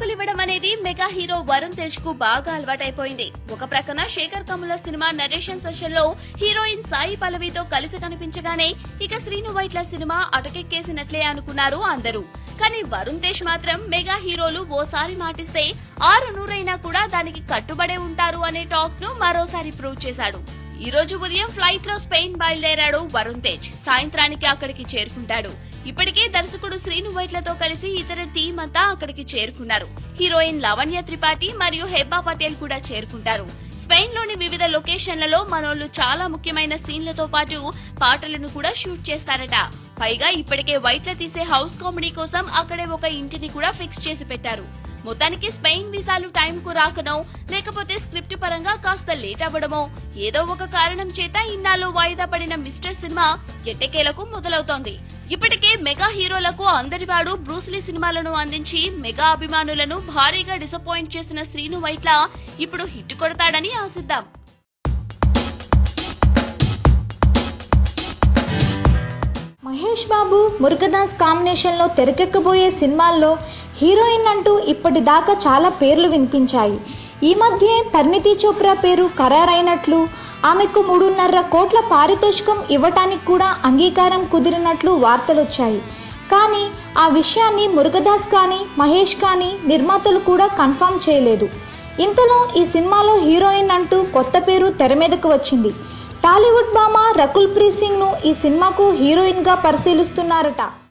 షాకులు ఇవ్వడం అనేది mega hero Varun Tej కు బాగా అలవాటైపోయింది. ఒక ప్రక్కన Shekhar Kammula cinema narration session లో హీరోయిన్ సాయి పల్లవితో కలిసి కనిపించగానే ఇక శ్రీను వైట్ల సినిమా అటకెక్కేసినట్లే అనుకున్నారు అందరూ. కానీ వరుణ్ తేజ్ మాత్రం మెగా హీరోలు ఓసారి మాటిస్తే 600 కూడా దానికి కట్టుబడే ఉంటారు అనే టాక్ ను మరోసారి ప్రూవ్ చేశాడు. ఈ రోజు ఉదయం ఫ్లైట్ లో స్పెయిన్ బయలుదేరాడు వరుణ్ తేజ్. సాయంత్రానికి అక్కడికి చేరుకుంటాడు. ఇప్పటికే దర్శకుడు శ్రీను వైట్లతో కలిసి ఇతర టీం అంతా అక్కడికి చేరుకున్నారు. హీరోయిన్ లవణ్య త్రిపాఠి మరియు హెబ్బా పటేల్ కూడా చేరుకుంటారు. స్పెయిన్ లోని వివిధ లొకేషన్లలో మనోళ్లు చాలా ముఖ్యమైన సీన్లతో పాటు పాటలను కూడా షూట్ చేస్తారట. పైగా ఇప్పటికే వైట్ల తీసే హౌస్ కామెడీ కోసం అక్కడే ఒక ఇంటిని కూడా ఫిక్స్ చేసి పెట్టారు. మొత్తానికి స్పెయిన్ వీసాలు టైంకు రాకనో లేకపోతే స్క్రిప్ట్ పరంగా కాస్త లేట్ అవ్వడమో ఏదో ఒక కారణం చేత ఇన్నాళ్ళు వాయిదా పడిన మిస్టర్ సినిమా ఎట్టకేలకు మొదలవుతోంది. ఇప్పటికే మెగా హీరోలకు అందరివాడు బ్రూస్లీ సినిమాలను అందించి మెగా అభిమానులను భారీగా డిసప్పాయింట్ చేసిన శ్రీను వైట్ల ఇప్పుడు హిట్ కొడతాడని ఆశిద్దాం. మహేష్ బాబు మురుగదాస్ కాంబినేషన్ లో తెరకెక్కబోయే సినిమాల్లో హీరోయిన్ అంటూ ఇప్పటిదాకా చాలా పేర్లు వినిపించాయి. ఈ మధ్య పరిణీతి చోప్రా పేరు ఖరారైనట్లు, ఆమెకు 3.5 కోట్ల పారితోషికం ఇవ్వటానికి కూడా అంగీకారం కుదిరినట్లు వార్తలొచ్చాయి. కానీ ఆ విషయాన్ని మురుగదాస్ కానీ మహేష్ కానీ నిర్మాతలు కూడా కన్ఫర్మ్ చేయలేదు. ఇంతలో ఈ సినిమాలో హీరోయిన్ అంటూ కొత్త పేరు తెర మీదకు వచ్చింది. టాలీవుడ్ భామ రకుల్ ప్రీత్ సింగ్ ను ఈ సినిమాకు హీరోయిన్ గా పరిశీలిస్తున్నారట.